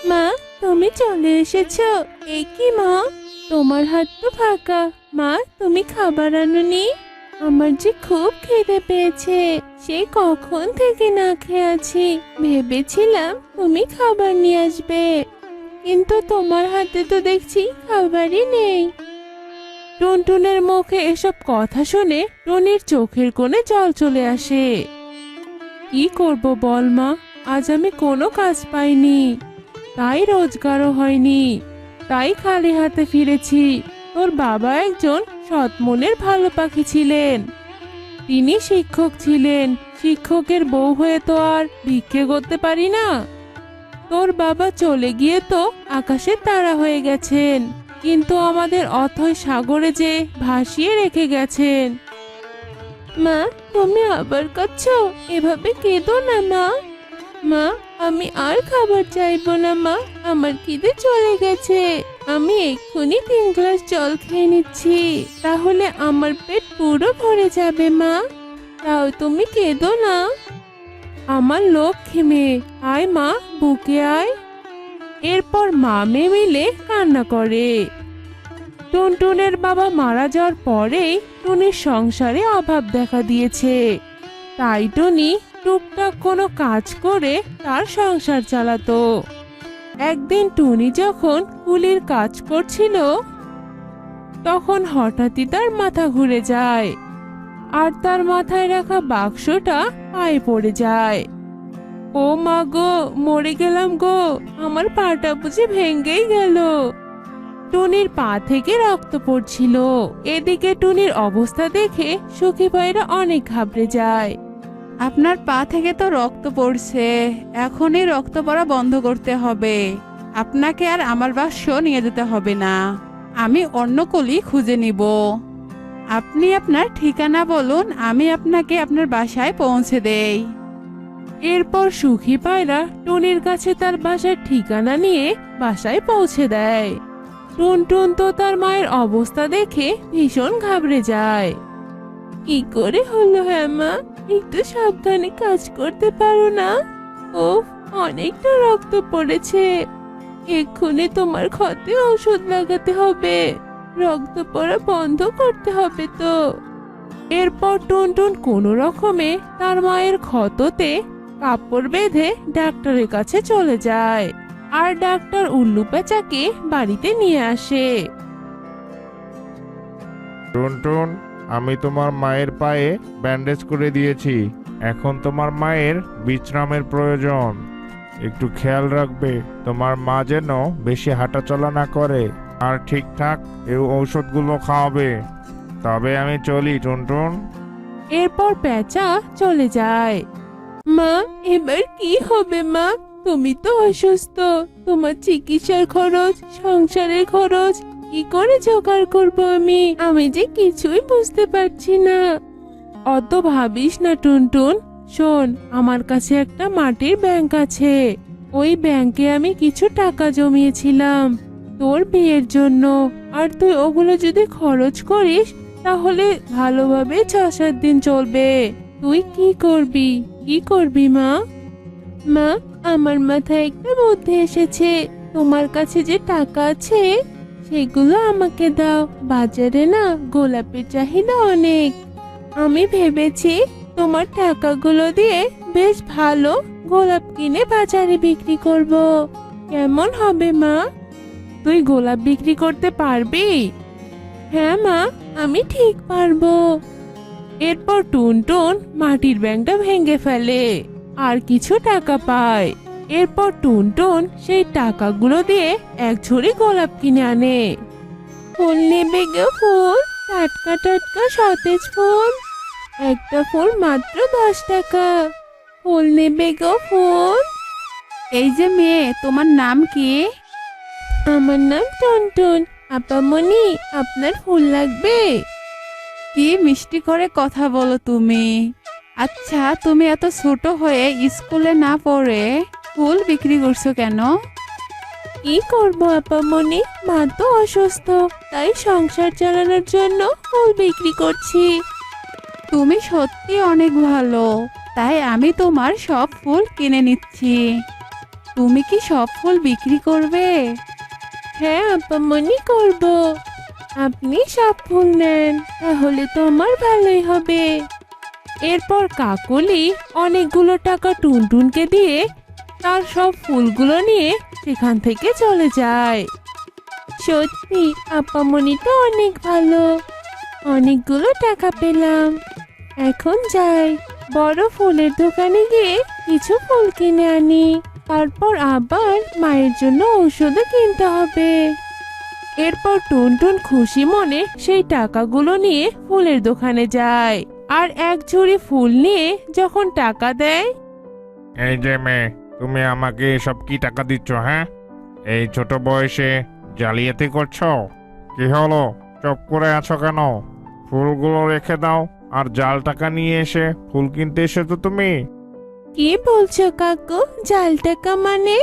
মা, তুমি চলে এসেছো? এ কি মা, তোমার হাত তো ফাঁকা। মা, তুমি খাবার আনোনি? আমার যে খুব খিদে পেয়েছে, সেই কখন থেকে না খেয়ে আছি। ভেবেছিলাম তুমি খাবার নিয়ে আসবে, কিন্তু তোমার হাতে তো দেখছি খাবারই নেই। টুনটুনের মুখে এসব কথা শুনে টুনির চোখের কোণে জল চলে আসে। কি করব বল মা, আজ আমি কোনো কাজ পাইনি, তাই রোজগারও হয়নি, তাই খালি হাতে ফিরেছি। তোর বাবা একজন সৎ মনের ভালো পাখি ছিলেন, তিনি শিক্ষক ছিলেন। শিক্ষকের বউ হয়ে তো আর ভিক্ষে করতে পারি না। তোর বাবা চলে গিয়ে তো আকাশের তারা হয়ে গেছেন, কিন্তু আমাদের অথই সাগরে যে ভাসিয়ে রেখে গেছেন। মা, তুমি আবার কাঁদছো? এভাবে কেঁদো না মা। মা, আমি আর খাবার চাইবো না মা, আমার খিদে চলে গেছে। আমি এক্ষুনি 3 গ্লাস জল খেয়ে নিচ্ছি, তাহলে আমার পেট পুরো ভরে যাবে মা। তাও তুমি কেঁদো না। আমার লক্ষ্মী মেয়ে, আয় মা, বুকে আয়। এরপর মা মেয়ে মিলে কান্না করে। টুনটুনের বাবা মারা যাওয়ার পরেই টুনির সংসারে অভাব দেখা দিয়েছে, তাই টুনি টুকটাক কোনো কাজ করে তার সংসার চালাতো। একদিন টুনি যখন কুলির কাজ করছিল, তখন হঠাৎই তার মাথা ঘুরে যায়, আর তার মাথায় রাখা বাক্সটা পায়ে পড়ে যায়। ও মা গো, মরে গেলাম গো, আমার পাটা বুঝি ভেঙেই গেল। টুনির পা থেকে রক্ত পড়ছিল। এদিকে টুনির অবস্থা দেখে সখী ভাইরা অনেক ঘাবড়ে যায়। আপনার পা থেকে তো রক্ত পড়ছে, এখনই রক্ত পড়া বন্ধ করতে হবে। আপনাকে আর আমার বাক্স নিয়ে যেতে হবে না, আমি অন্য কলি খুঁজে নিব। আপনি আপনার ঠিকানা বলুন, আমি আপনাকে আপনার বাসায় পৌঁছে দেই। এরপর সুখী পায়রা টুনির কাছে তার বাসার ঠিকানা নিয়ে বাসায় পৌঁছে দেয়। টুনটুন তো তার মায়ের অবস্থা দেখে ভীষণ ঘাবড়ে যায়। কি করে হলো হ্যাঁ মা, একটু সাবধানে কাজ করতে পারো না? ওহ, অনেকটা রক্ত পড়েছে, এক্ষুনি তোমার ক্ষতে ওষুধ লাগাতে হবে, রক্ত পড়া বন্ধ করতে হবে তো। এরপর টুনটুন কোনো রকমে তার মায়ের ক্ষততে কাপড় বেঁধে ডাক্তারের কাছে চলে যায়, আর ডাক্তার উল্লু পেঁচাকে বাড়িতে নিয়ে আসে। টুনটুন, আমি তোমার মায়ের পায়ে ব্যান্ডেজ করে দিয়েছি, এখন তোমার মায়ের বিশ্রামের প্রয়োজন। একটু খেয়াল রাখবে তোমার মা যেন বেশি হাঁটাচলা না করে, আর ঠিকঠাক এই ঔষধগুলো খাওয়াবে। তবে আমি চলি টুনটুন। এরপর পেঁচা চলে যায়। মা, এবার কি হবে মা? তুমি তো অসুস্থ, তোমার চিকিৎসার খরচ, সংসারের খরচ কি করে জোগাড় করবো আমি যে কিছুই বুঝতে পারছি না। অত ভাবিস না টুনটুন, শোন, আমার কাছে একটা মাটির ব্যাংক আছে। ওই ব্যাংকে আমি কিছু টাকা জমিয়েছিলাম তোর বিয়ের জন্য, আর তুই ওগুলো যদি খরচ করিস তাহলে ভালোভাবে 6-7 দিন চলবে। তুই কি করবি মা? মা, আমার মাথায় একটা বুদ্ধি এসেছে। তোমার কাছে যে টাকা আছে সেগুলো আমাকে দাও, বাজারে না গোলাপের চাহিদা অনেক। আমি ভেবেছি তোমার টাকাগুলো দিয়ে বেশ ভালো গোলাপ কিনে বাজারে বিক্রি করব। কেমন হবে মা? তুই গোলাপ বিক্রি করতে পারবি? হ্যাঁ মা, আমি ঠিক পারবো। এরপর টুনটুন মাটির ব্যাংকটা ভেঙে ফেলে আর কিছু টাকা পায়। এরপর টুনটুন সেই টাকাগুলো দিয়ে এক ঝুড়ি গোলাপ কিনে আনে। ফুল নেবে গো ফুল, টাটকা টাটকা সতেজ ফুল, একটা ফুল মাত্র 10 টাকা। ফুল নেবে গো ফুল। এই যে মেয়ে, তোমার নাম কি? আমার নাম টুনটুন। আপামনি, আপনার ফুল লাগবে? কি মিষ্টি করে কথা বলো তুমি। আচ্ছা, তুমি এত ছোট হয়ে স্কুলে না পড়ে ফুল বিক্রি করছো কেন? কি করবো আপামনি, মা তো অসুস্থ, তাই সংসার চালানোর জন্য ফুল বিক্রি করছি। তুমি সত্যি অনেক ভালো, তাই আমি তোমার সব ফুল কিনে নিচ্ছি। তুমি কি সব ফুল বিক্রি করবে? হ্যাঁ আপামনি, করব। আপনি সব ফুল নেন, তাহলে তো আমার ভালোই হবে। এরপর কাকলি অনেকগুলো টাকা টুনটুনকে দিয়ে তার সব ফুলগুলো নিয়ে সেখান থেকে চলে যায়। সত্যি আপামনি তো অনেক ভালো, অনেকগুলো টাকা পেলাম। এখন যাই, বড় ফুলের দোকানে গিয়ে কিছু ফুল কিনে আনি, তারপর আবার মায়ের জন্য ঔষধও কিনতে হবে। এরপর টুনটুন খুশি মনে সেই টাকাগুলো নিয়ে ফুলের দোকানে যায় আর এক ঝুড়ি ফুল নিয়ে যখন টাকা দেয়, এই যে মেয়ে, তুমি আমাকে এসব কি টাকা দিচ্ছ? হ্যাঁ, এই ছোট বয়সে জালিয়াতি করছো? কি হলো, চুপ করে আছো কেন? ফুলগুলো রেখে দাও, আর জাল টাকা নিয়ে এসে ফুল কিনতে এসেছো তুমি। কি বলছো কাকু, জাল টাকা মানে?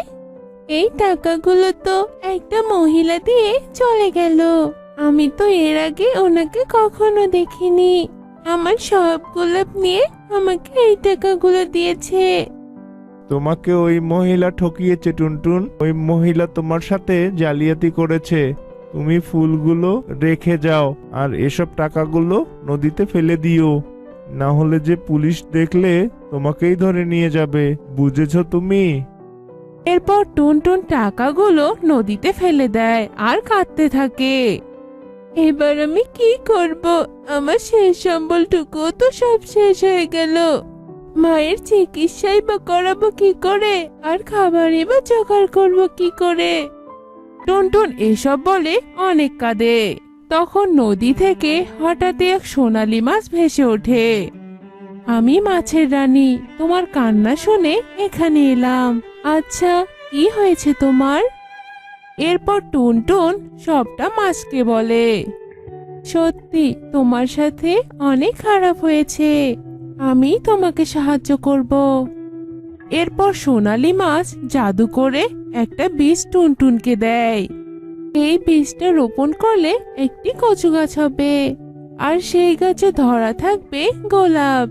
এই টাকাগুলো তো একটা মহিলা দিয়ে চলে গেল। আমি তো এর আগে ওনাকে কখনো দেখিনি। আমার সব গোলাপ নিয়ে আমাকে এই টাকাগুলো দিয়েছে। তোমাকে ওই মহিলা ঠকিয়েছে টুনটুন। ওই মহিলা তোমার সাথে জালিয়াতি করেছে। তুমি ফুলগুলো রেখে যাও, আর এসব টাকাগুলো নদীতে ফেলে দিও, না হলে যে পুলিশ দেখলে তোমাকেই ধরে নিয়ে যাবে। বুঝেছো তুমি? এরপর টুনটুন টাকাগুলো নদীতে ফেলে দেয় আর কাঁদতে থাকে। এবার আমি কি করব? আমার শেষ সম্বলটুকু তো সব শেষ হয়ে গেল। মায়ের চিকিৎসাই বা করাবো কি করে, আর খাবারই বা জোগাড় করবো কি করে? টুনটুন এসব বলে অনেক কাঁদে। তখন নদী থেকে হঠাৎ এক সোনালী মাছ ভেসে ওঠে। আমি মাছের রানী, তোমার কান্না শুনে এখানে এলাম। আচ্ছা, কি হয়েছে তোমার? এরপর টুনটুন সবটা মাছকে বলে। সত্যি তোমার সাথে অনেক খারাপ হয়েছে, আমি তোমাকে সাহায্য করব। এরপর সোনালী মাছ জাদু করে একটা বীজ টুনটুনকে দেয়। এই বীজটা রোপণ করলে একটি কচু গাছ হবে, আর সেই গাছে ধরা থাকবে গোলাপ।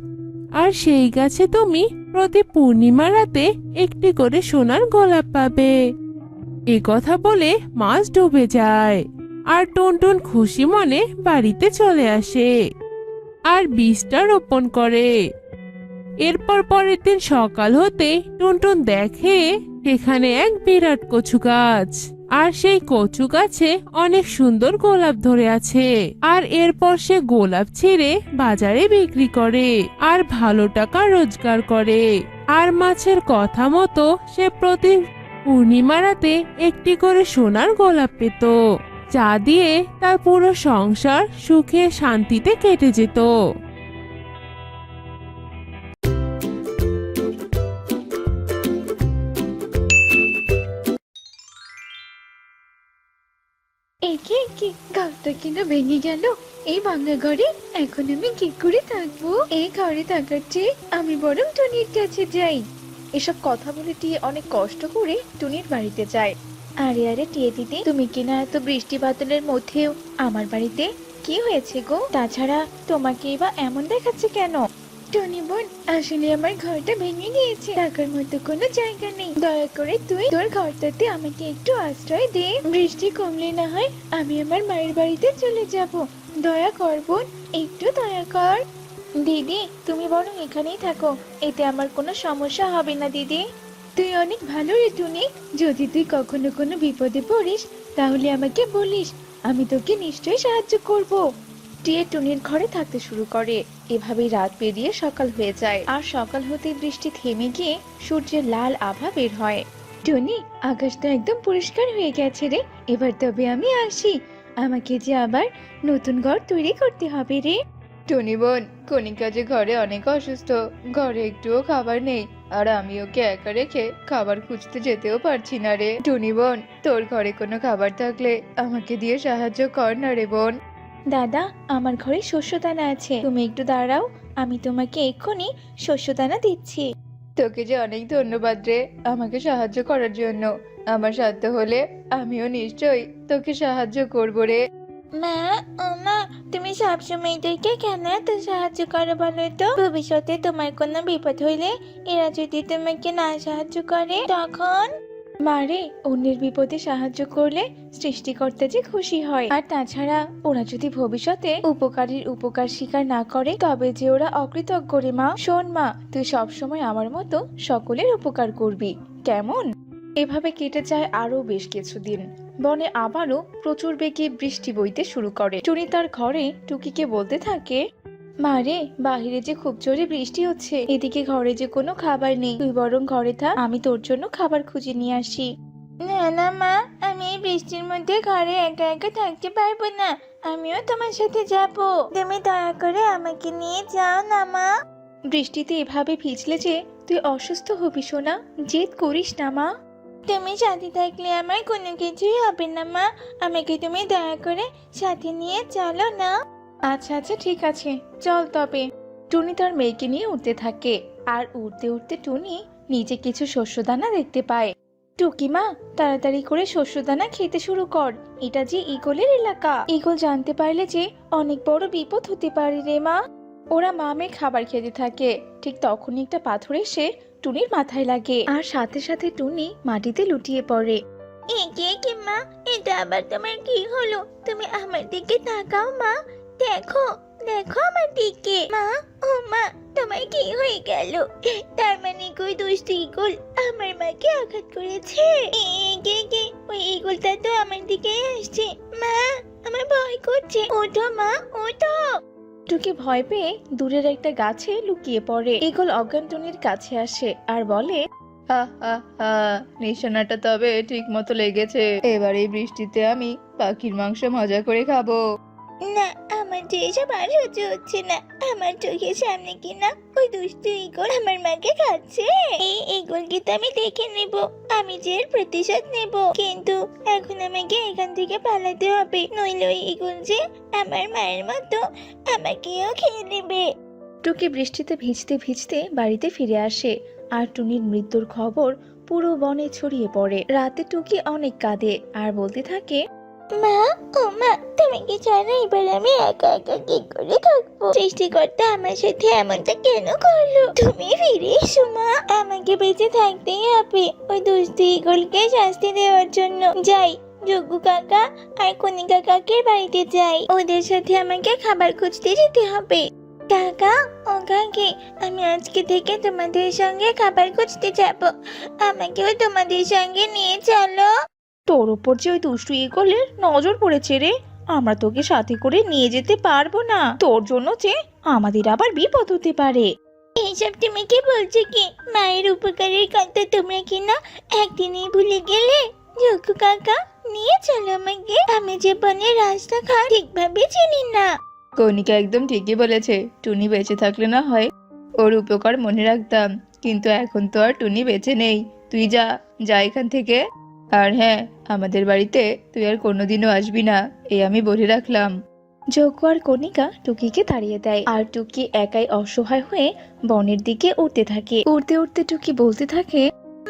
আর সেই গাছে তুমি প্রতি পূর্ণিমা রাতে একটি করে সোনার গোলাপ পাবে। এ কথা বলে মাছ ডুবে যায়, আর টুনটুন খুশি মনে বাড়িতে চলে আসে আর বীজটা রোপণ করে। এরপর পরের দিন সকাল হতে টুনটুন দেখে সেখানে এক বিরাট কচু গাছ, আর সেই কচু গাছে অনেক সুন্দর গোলাপ ধরে আছে। আর এরপর সে গোলাপ ছিঁড়ে বাজারে বিক্রি করে আর ভালো টাকা রোজগার করে। আর মাছের কথা মতো সে প্রতি পূর্ণিমা রাতে একটি করে সোনার গোলাপ পেত, যা দিয়ে তার পুরো সংসার সুখে শান্তিতে কেটে যেত। একে কি ঘরটা কিনা ভেঙে গেল? এই ভাঙা ঘরে এখন আমি কি করে থাকবো? এই ঘরে থাকার চেয়ে আমি বরং টুনির কাছে যাই। এসব কথা বলে টিয়ে অনেক কষ্ট করে টুনির বাড়িতে যায়। আরে আরে টিয়ে দিদি, তুমি কিনা এত বৃষ্টি বাদলের মধ্যেও আমার বাড়িতে? কি হয়েছে গো? তাছাড়া তোমাকে বা এমন দেখাচ্ছে কেন? টনি বোন, আসলে আমার ঘরটা ভেঙে গিয়েছে, থাকার মতো কোনো জায়গা নেই। দয়া করে তুই তোর ঘরটাতে আমাকে একটু আশ্রয় দে। বৃষ্টি কমলে না হয় আমি আমার মায়ের বাড়িতে চলে যাব। দয়া কর বোন, একটু দয়া কর। দিদি, তুমি বরং এখানেই থাকো, এতে আমার কোনো সমস্যা হবে না দিদি। তুই অনেক ভালো রে টুনি, যদি তুই কখনো কোনো বিপদে পড়িস তাহলে আমাকে বলিস, আমি তোকে নিশ্চয়ই সাহায্য করব। টিয়ে টুনির ঘরে থাকতে শুরু করে। এভাবেই রাত পেরিয়ে সকাল হয়ে যায়, আর সকাল হতেই বৃষ্টি থেমে গিয়ে সূর্যের লাল আভা বের হয়। টুনি, আকাশটা একদম পরিষ্কার হয়ে গেছে রে, এবার তবে আমি আসি। আমাকে যে আবার নতুন ঘর তৈরি করতে হবে রে। টুনি বোন, কণিকা যে ঘরে অনেক অসুস্থ, ঘরে একটুও খাবার নেই, আর আমি ওকে একা রেখে খাবার খুঁজতে যেতেও পারছি না রে। টুনি বোন, তোর ঘরে কোনো খাবার থাকলে আমাকে দিয়ে সাহায্য কর না রে বোন। দাদা, আমার ঘরে শস্যদানা আছে, তুমি একটু দাঁড়াও, আমি তোমাকে এক্ষুনি শস্যদানা দিচ্ছি। তোকে যে অনেক ধন্যবাদ রে আমাকে সাহায্য করার জন্য। আমার সাধ্য হলে আমিও নিশ্চয়ই তোকে সাহায্য করব রে। মা, ও মা, তুমি সবসময় এদেরকে কেন এত সাহায্য করো বলো তো? ভবিষ্যতে তোমার কোনো বিপদ হইলে এরা যদি তোমাকে না সাহায্য করে তখন? মারে, অন্যের বিপদে সাহায্য করলে সৃষ্টিকর্তা যে খুশি হয়। আর তাছাড়া ওরা যদি ভবিষ্যতে উপকারীর উপকার স্বীকার না করে তবে যে ওরা অকৃতজ্ঞ রে মা। শোন মা, তুই সবসময় আমার মতো সকলের উপকার করবি, কেমন? এভাবে কেটে যায় আরো বেশ কিছুদিন। বনে আবারও প্রচুর বেগে বৃষ্টি বইতে শুরু করে। টুনি তার ঘরে টুকিকে বলতে থাকে, মারে, বাহিরে যে খুব জোরে বৃষ্টি হচ্ছে, এদিকে ঘরে যে কোনো খাবার নেই, তুই বরং ঘরে থাক, আমি তোর জন্য খাবার খুঁজে নিয়ে আসি। না না মা, আমি এই বৃষ্টির মধ্যে ঘরে একা একা থাকতে পারবো না, আমিও তোমার সাথে যাব। তুমি দয়া করে আমাকে নিয়ে যাও না মা। বৃষ্টিতে এভাবে ভিজলে যে তুই অসুস্থ হবি সোনা, জেদ করিস না মা। তুমি সাথে থাকলে আমার কোনো কিছুই হবে না মা, আমাকে তুমি দয়া করে সাথে নিয়ে চলো না। আচ্ছা আচ্ছা ঠিক আছে, চল তবে। টুনি তার মেয়েকে নিয়ে উঠতে থাকে, আর উঠতে উঠতে টুনি নিচে কিছু শস্যদানা দেখতে পায়। টুকি মা, তাড়াতাড়ি করে শস্যদানা খেতে শুরু কর, এটা যে ঈগলের এলাকা, ঈগল জানতে পারলে যে অনেক বড় বিপদ হতে পারে রে মা। ওরা মামে খাবার খেতে থাকে, ঠিক তখনই একটা পাথর এসে টুনির মাথায় লাগে, আর সাথে সাথে টুনি মাটিতে লুটিয়ে পড়ে। একে মা, এটা আবার তোমার কি হলো? তুমি আমার দিকে তাকাও মা, দেখো দেখো আমার দিকে। মা, ও মা, তোমার কি হয়ে গেল? তার মানে কই দুষ্টু ঈগল আমার মাকে আঘাত করেছে? কে ওই ঈগলটা তো আমার দিকে আসছে। মা, আমার ভয় করছে, ওঠো মা, ওঠো। টুকি ভয় পেয়ে দূরের একটা গাছে লুকিয়ে পড়ে। ঈগল অজ্ঞান টুনির কাছে আসে আর বলে, হা হা হা, নিশানাটা তবে ঠিক মতো লেগেছে, এবার এই বৃষ্টিতে আমি পাখির মাংস মজা করে খাবো। না, আমার যে এসব আর সহ্য হচ্ছে না, আমার চোখের সামনে কিনা ওই দুষ্টু ঈগল আমার মাকে খাচ্ছে। এই ঈগলকে তো আমি দেখে নেব, আমি যে এর প্রতিশোধ নেব, কিন্তু এখন আমাকে এখান থেকে পালাতে হবে, নইলে ওই ঈগল যে আমার মায়ের মতো আমাকেও খেয়ে নেবে। টুকি বৃষ্টিতে ভিজতে ভিজতে বাড়িতে ফিরে আসে, আর টুনির মৃত্যুর খবর পুরো বনে ছড়িয়ে পড়ে। রাতে টুকি অনেক কাঁদে আর বলতে থাকে, মা, ও মা, তুমি কি জানো এবার আমি একা একা কি করে থাকবো? সৃষ্টিকর্তা আমার সাথে এমনটা কেন করলো? তুমি ফিরে এসো মা, আমাকে বেঁচে থাকতেই হবে ওই দুষ্টু ঈগলকে শাস্তি দেওয়ার জন্য। যাই, যজ্ঞ কাকা আর কণিকা কাকের বাড়িতে যাই, ওদের সাথে আমাকে খাবার খুঁজতে যেতে হবে। কাকা, ও কাকি, আমি আজকে থেকে তোমাদের সঙ্গে খাবার খুঁজতে যাব, আমাকেও তোমাদের সঙ্গে নিয়ে চলো। তোর ওপর যে ওই দুষ্টু ঈগলের নজর পড়েছে রে, আমরা তোকে সাথে করে নিয়ে যেতে পারবো না, তোর জন্য যে আমাদের আবার বিপদ হতে পারে। এইসব তুমি কি বলছো কি? মায়ের উপকারের কথা তোমরা কিনা একদিনই ভুলে গেলে? যজ্ঞ কাকা, নিয়ে চলো আমাকে, আমি যে বনের রাস্তা ঘাট ঠিকভাবে চিনি না। কণিকা একদম ঠিকই বলেছে, টুনি বেঁচে থাকলে না হয় ওর উপকার মনে রাখতাম, কিন্তু এখন তো আর টুনি বেঁচে নেই, তুই যা যা এখান থেকে। আর হ্যাঁ, আমাদের বাড়িতে তুই আর কোনোদিনও আসবি না, এই আমি বলে রাখলাম। যজ্ঞ আর কণিকা টুকিকে তাড়িয়ে দেয়, আর টুকি একাই অসহায় হয়ে বনের দিকে উঠতে থাকে। উঠতে উঠতে টুকি বলতে থাকে,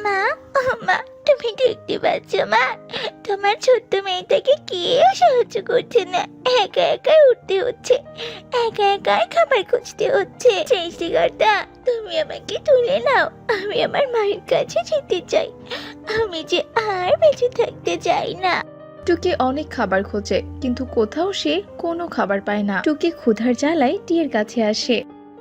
মা, ও মা, তুমি দেখতে পাচ্ছ মা, তোমার ছোট্ট মেয়েটাকে কেউ সাহায্য করছে না, একা একাই উঠতে হচ্ছে, একা একাই খাবার খুঁজতে হচ্ছে। সৃষ্টিকর্তা, তুমি আমাকে তুলে নাও, আমি আমার মায়ের কাছে যেতে চাই, আমি যে আর বেঁচে থাকতে চাই না। টুকি অনেক খাবার খোঁজে, কিন্তু কোথাও সে কোনো খাবার পায় না। টুকি ক্ষুধার জ্বালায় টিয়ের কাছে আসে।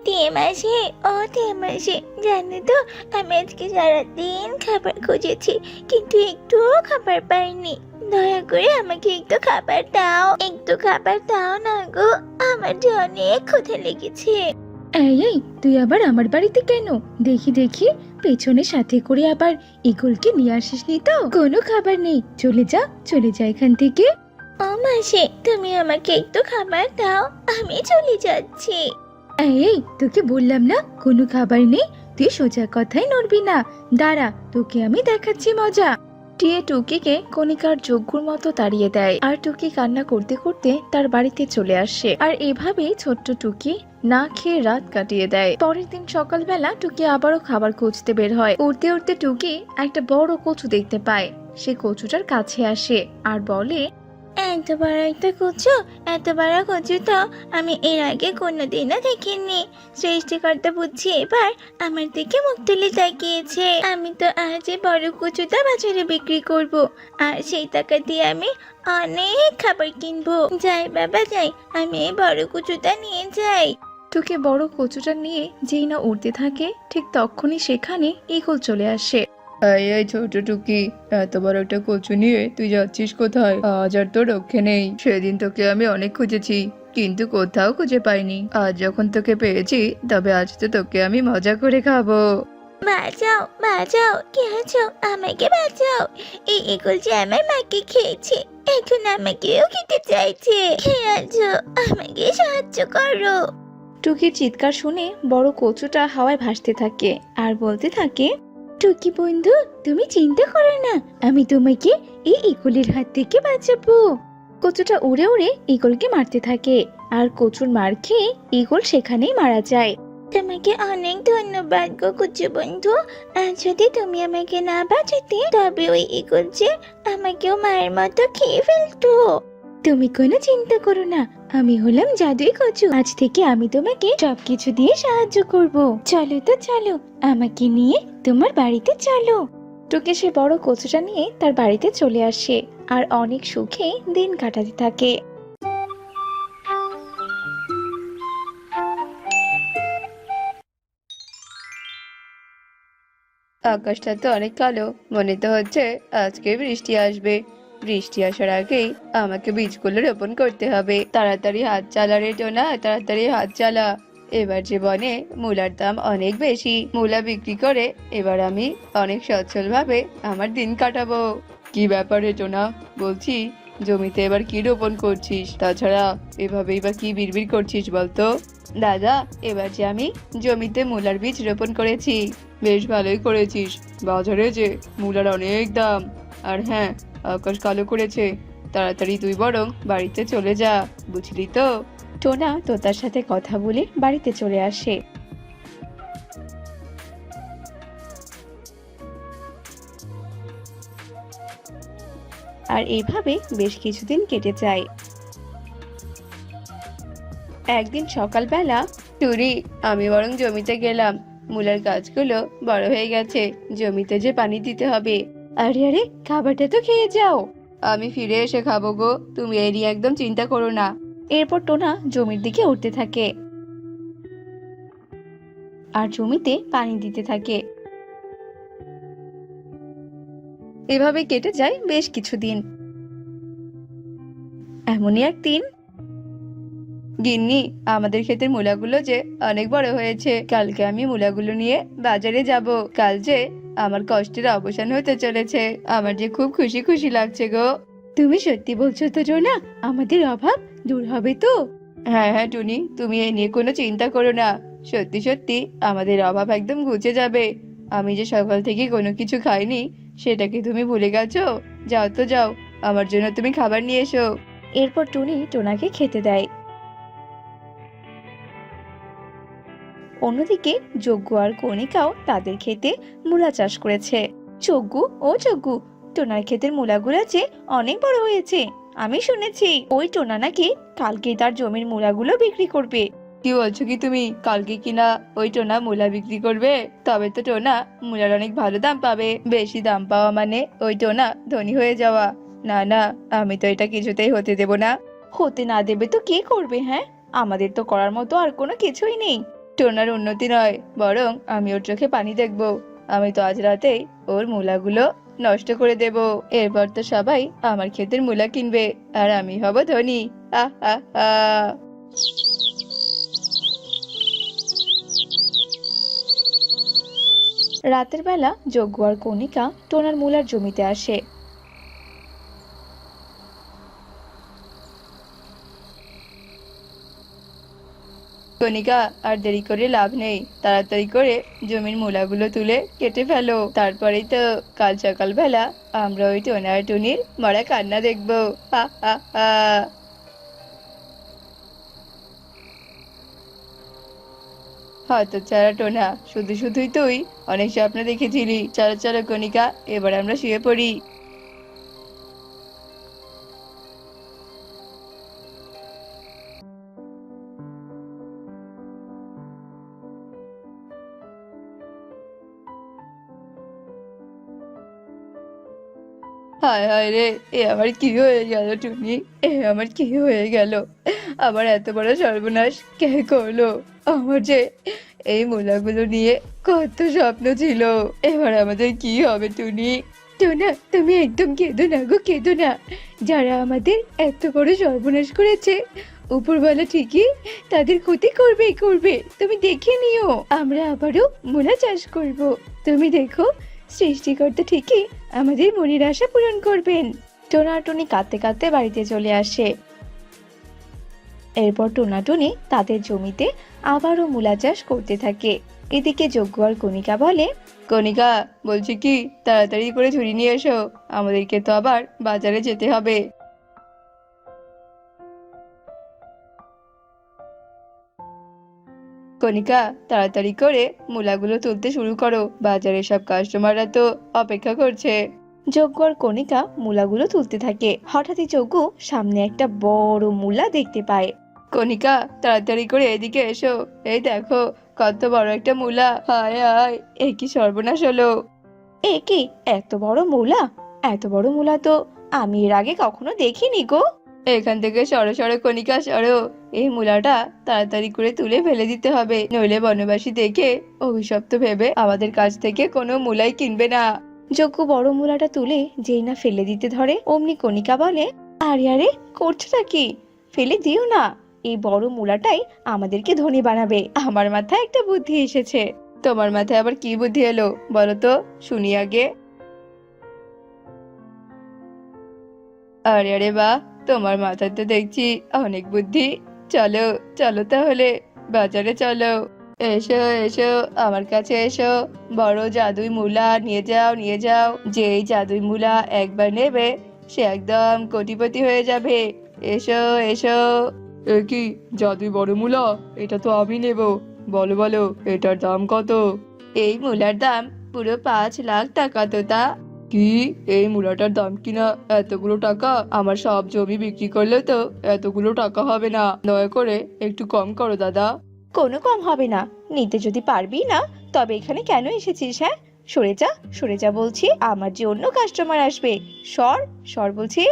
টিয়ে মাসি, ও টিয়ে মাসি, জানো তো আমি আজকে সারাদিন খাবার খুঁজেছি, কিন্তু একটুও খাবার পাইনি, দয়া করে আমাকে একটু খাবার দাও, একটু খাবার দাও না গো, আমার যে অনেক ক্ষুধা লেগেছে। এই, তুই আবার আমার বাড়িতে কেন? দেখি দেখি, পেছনে সাথে করে আবার ঈগলকে নিয়ে আসিসনি তো? কোনো খাবার নেই, চলে যা এখান থেকে। ও মাসি, তুমি আমাকে একটু খাবার দাও, আমি চলে যাচ্ছি। এই, তোকে বললাম না কোনো খাবার নেই, তুই সোজা কথাই নড়বি না, দাঁড়া, তোকে আমি দেখাচ্ছি মজা। টিয়ে টুকিকে কণিকার যজ্ঞর মতো তাড়িয়ে দেয়, আর টুকি কান্না করতে করতে তার বাড়িতে চলে আসে। আর এভাবেই ছোট্ট টুকি না খেয়ে রাত কাটিয়ে দেয়। পরের দিন সকালবেলা টুকি আবারও খাবার খুঁজতে বের হয়। উঠতে উঠতে টুকি একটা বড় কচু দেখতে পায়, সে কচুটার কাছে আসে আর বলে, এত বড় একটা কচু, এত বড় কচু তো আমি এর আগে কোনোদিনও দেখিনি। সৃষ্টিকর্তা বুঝছি এবার আমার দিকে মুখ তুলে তাকিয়েছে। আমি তো আজ এই বড় কচুটা বাজারে বিক্রি করব, আর সেই টাকা দিয়ে আমি অনেক খাবার কিনবো। যাই বাবা যাই, আমি এই বড় কচুটা নিয়ে যাই। টুকি বড় কচুটা নিয়ে যেই না উড়তে থাকে, ঠিক তখনই সেখানে ঈগল চলে আসে। এই ছোট টুকি, এত বড় একটা কচু নিয়ে তুই যাচ্ছিস কোথায়? আজ আর তোর রক্ষে নেই। সেদিন তোকে আমি অনেক খুঁজেছি, কিন্তু কোথাও খুঁজে পাইনি। আজ যখন তোকে পেয়েছি, তবে আজ তো তোকে আমি মজা করে খাবো। বাঁচাও বাঁচাও, কে আছো? আমাকে বাঁচাও। এই ঈগল যে আমার মাকে খেয়েছে, এখন আমাকেও খেতে চাইছে। কে আছো? আমাকে সাহায্য করো। টুকির চিৎকার শুনে বড় কচুটা হাওয়ায় ভাসতে থাকে আর বলতে থাকে, টুকি বন্ধু, তুমি চিন্তা করো না, আমি তোমাকে এই ঈগলের হাত থেকে বাঁচাবো। কচুটা উড়ে উড়ে ঈগলকে মারতে থাকে, আর কচুর মার খেয়ে ঈগল সেখানেই মারা যায়। তোমাকে অনেক ধন্যবাদ গো কুচু বন্ধু। আর যদি তুমি আমাকে না বাঁচাতে, তবে ওই ঈগল যে আমাকেও মায়ের মতো খেয়ে ফেলতো। তুমি কোনো চিন্তা করো না, আমি হলাম জাদুই কচু। আজ থেকে আমি তোমাকে সবকিছু দিয়ে সাহায্য করব। চলো তো চলো, আমাকে নিয়ে তোমার বাড়িতে চলো। টুকি সে বড় কচুটা নিয়ে তার বাড়িতে চলে আসে আর অনেক সুখে দিন কাটাতে থাকে। আকাশটা তো অনেক কালো, মনে তো হচ্ছে আজকে বৃষ্টি আসবে। বৃষ্টি আসার আগেই আমাকে বীজগুলো রোপণ করতে হবে। তাড়াতাড়ি হাত চালা রে টোনা, তাড়াতাড়ি হাত চালা। এবার যে বনে মূলার দাম অনেক বেশি, মূলা বিক্রি করে এবার আমি অনেক সচ্ছল ভাবে আমার দিন কাটাবো। কি ব্যাপার রে টোনা, বলছি জমিতে এবার কি রোপণ করছিস? তাছাড়া এভাবেই বা কি বিড়বিড় করছিস বলতো? দাদা, এবার যে আমি জমিতে মূলার বীজ রোপণ করেছি। বেশ ভালোই করেছিস, বাজারে যে মূলার অনেক দাম। আর হ্যাঁ, আকাশ কালো করেছে, তাড়াতাড়ি তুই বরং বাড়িতে চলে যা, বুঝলি তো? টোনা তোতার সাথে কথা বলে বাড়িতে চলে আসে। আর এইভাবে বেশ কিছুদিন কেটে যায়। একদিন সকালবেলা, টুরি, আমি বরং জমিতে গেলাম। মূলার গাছগুলো বড় হয়ে গেছে, জমিতে যে পানি দিতে হবে। আরে আরে, খাবারটা তো খেয়ে যাও। আমি ফিরে এসে খাবো গো, তুমি এই নিয়ে একদম চিন্তা করো না। এরপর টোনা জমির দিকে উঠতে থাকে আর জমিতে পানি দিতে থাকে। এভাবে কেটে যায় বেশ কিছুদিন। এমনই একদিন, গিন্নি, আমাদের ক্ষেতের মূলাগুলো যে অনেক বড় হয়েছে, কালকে আমি মূলাগুলো নিয়ে বাজারে যাব। কাল যে আমার কষ্টের অবসান হতে চলেছে, আমার যে খুব খুশি খুশি লাগছে গো। তুমি সত্যি বলছো তো টোনা? আমাদের অভাব দূর হবে তো? হ্যাঁ হ্যাঁ টুনি, তুমি এই নিয়ে কোনো চিন্তা করো না। সত্যি সত্যি আমাদের অভাব একদম ঘুচে যাবে। আমি যে সকাল থেকে কোনো কিছু খাইনি, সেটা কি তুমি ভুলে গেছো? যাও তো যাও, আমার জন্য তুমি খাবার নিয়ে এসো। এরপর টুনি টোনাকে খেতে দেয়। অন্যদিকে যজ্ঞ আর কণিকাও তাদের ক্ষেতে মূলা চাষ করেছে। যজ্ঞ, ও যজ্ঞ, টোনার ক্ষেতের মূলাগুলো যে অনেক বড় হয়েছে। আমি শুনেছি ওই টোনা নাকি কালকে তার জমির মূলাগুলো বিক্রি করবে। কি বলছো কি তুমি? কালকে কিনা ওই টোনা মূলা বিক্রি করবে? তবে তো টোনা মূলার অনেক ভালো দাম পাবে। বেশি দাম পাওয়া মানে ওই টোনা ধনী হয়ে যাওয়া। না না, আমি তো এটা কিছুতেই হতে দেব না। হতে না দেবে তো কে করবে? হ্যাঁ, আমাদের তো করার মতো আর কোনো কিছুই নেই। টোনার উন্নতি নয়, বরং আমি ওর চোখে পানি দেখবো। আমি তো আজ রাতেই ওর মূলাগুলো নষ্ট করে দেব। এরপর তো সবাই আমার ক্ষেতের মূলা কিনবে আর আমি হব ধনী। আহ আহ আহ। রাতের বেলা যজ্ঞ আর কণিকা টোনার মূলার জমিতে আসে। কণিকা, আর দেরি করে লাভ নেই, তাড়াতাড়ি করে জমির মূলাগুলো তুলে কেটে ফেলো। তারপরেই তো কাল সকালবেলা আমরা ওই টোনা আর টুনির মরা কান্না দেখবো। হা হা হা। হতচ্ছাড়া টোনা, শুধু শুধুই তুই অনেক স্বপ্ন দেখেছিলি। চলো চলো কণিকা, এবার আমরা শুয়ে পড়ি। হায় হায় রে, এ আমার কি হয়ে গেল টুনি, এ আমার কি হয়ে গেল, আমার এত বড় সর্বনাশ কে করলো। আমার যে এই মূলাগুলো নিয়ে কত স্বপ্ন ছিল, এবার আমাদের কি হবে টুনি। টোনা, তুমি একদম কেঁদো না গো, কেঁদো না। যারা আমাদের এত বড় সর্বনাশ করেছে, উপরওয়ালা ঠিকই তাদের ক্ষতি করবেই করবে। তুমি দেখে নিও, আমরা আবারও মূলা চাষ করব। তুমি দেখো, সৃষ্টিকর্তা ঠিকই আমাদের মনের আশা পূরণ করবেন। টোনা আর টুনি কাঁদতে কাঁদতে বাড়িতে চলে আসে। এরপর টোনা টুনি তাদের জমিতে আবারও মূলা চাষ করতে থাকে। এদিকে যজ্ঞ আর কণিকা বলে, কণিকা বলছি কি, তাড়াতাড়ি করে ঝুড়ি নিয়ে এসো, আমাদেরকে তো আবার বাজারে যেতে হবে। কণিকা, তাড়াতাড়ি করে মূলাগুলো তুলতে শুরু করো, বাজারে সব কাস্টমাররা তো অপেক্ষা করছে। যজ্ঞ আর কণিকা মূলাগুলো তুলতে থাকে। হঠাৎই যজ্ঞ সামনে একটা বড় মূলা দেখতে পায়। কণিকা, তাড়াতাড়ি করে এদিকে এসো, এই দেখো কত বড় একটা মূলা। হায় হায়, এ কি সর্বনাশ হলো। এ কি এত বড় মূলা, এত বড় মূলা তো আমি এর আগে কখনো দেখিনি গো। এখান থেকে সরো সরো কণিকা, সরো, এই মূলাটা তাড়াতাড়ি করে তুলে ফেলে দিতে হবে, নইলে বনবাসী দেখে অভিশপ্ত ভেবে আমাদের কাছ থেকে কোনো মূলাই কিনবে না। যজ্ঞ বড় মূলাটা তুলে যেই না ফেলে দিতে ধরে, অমনি কণিকা বলে, আরে আরে, করছোটা কি, ফেলে দিও না, এই বড় মূলাটাই আমাদেরকে ধনী বানাবে। আমার মাথায় একটা বুদ্ধি এসেছে। তোমার মাথায় আবার কি বুদ্ধি এলো বলো তো, শুনি আগে। আরে আরে বাহ, তোমার মাথায় তো দেখছি অনেক বুদ্ধি। চলো চলো তাহলে বাজারে চলো। এসো এসো, আমার কাছে এসো, বড় জাদুই মূলা নিয়ে যাও নিয়ে যাও। যে এই জাদুই মূলা একবার নেবে সে একদম কোটিপতি হয়ে যাবে। এসো এসো। এ কি, জাদুই বড় মূলা? এটা তো আমি নেব। বলো বলো, এটার দাম কত? এই মূলার দাম পুরো 5 লাখ টাকা তোতা। কি, এই মূলাটার দাম কিনা এতগুলো টাকা? আমার সব জমি বিক্রি করলে তো এতগুলো টাকা হবে না, দয়া করে একটু কম করো দাদা। কোনো কম হবে না, নিতে যদি পারবি না তবে এখানে কেন এসেছিস? হ্যাঁ, সরে যা বলছি, আমার যে অন্য কাস্টমার আসবে। সর সর বলছি।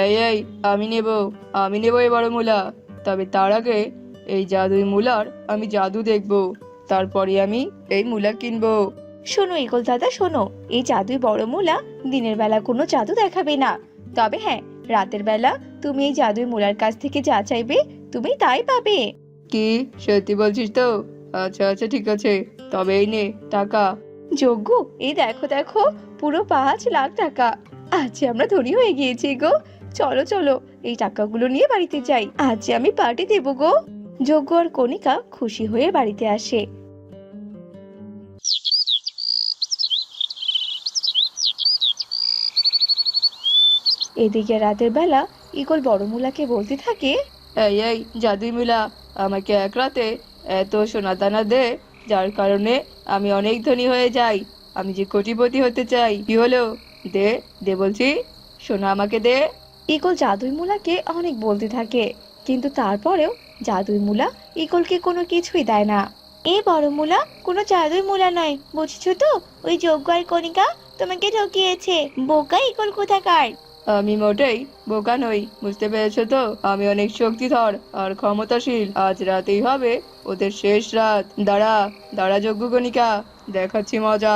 এই এই, আমি নেব এই বড় মূলা, তবে তার আগে এই জাদুই মূলার আমি জাদু দেখব, তারপরে আমি এই মূলা কিনবো। শোনো ইগল দাদা, শোনো, এই জাদুই বড় মূলা দিনের বেলা কোনো জাদু দেখাবে না, তবে হ্যাঁ, রাতের বেলা তুমি এই জাদুই মূলার কাছ থেকে যা চাইবে তুমি তাই পাবে। কি, সত্যি বলছিস তো? আচ্ছা আচ্ছা, ঠিক আছে, তবে এই নে টাকা। যজ্ঞ, এই দেখো দেখো, পুরো 5 লাখ টাকা। আজ আমরা ধনী হয়ে গিয়েছি গো। চলো চলো, এই টাকাগুলো নিয়ে বাড়িতে যাই, আজ আমি পার্টি দেব গো। যজ্ঞ আর কণিকা খুশি হয়ে বাড়িতে আসে। এদিকে রাতের বেলা ইগল বড় মূলাকে বলতে থাকে, এই এই জাদুই মূলা, আমাকে এক রাতে এত সোনা দানা দে, যার কারণে আমি অনেক ধনী হয়ে যাই। আমি যে কোটিপতি হতে চাই। কি হলো, দে দে বলছি, সোনা আমাকে দে। ইগল জাদুই মূলাকে অনেক বলতে থাকে, কিন্তু তারপরেও জাদুই মূলা ইগলকে কোনো কিছুই দেয় না। এই বড় মূলা কোনো জাদুই মূলা নয়, বুঝছো তো? ওই যজ্ঞ আর কণিকা তোমাকে ঠকিয়েছে, বোকা ইগল কোথাকার। আমি মোটেই বোকা নই, বুঝতে পেরেছো তো? আমি অনেক শক্তিধর আর ক্ষমতাশীল। আজ রাতেই হবে ওদের শেষ রাত। দাঁড়া দাঁড়া যজ্ঞ কণিকা, দেখাচ্ছি মজা।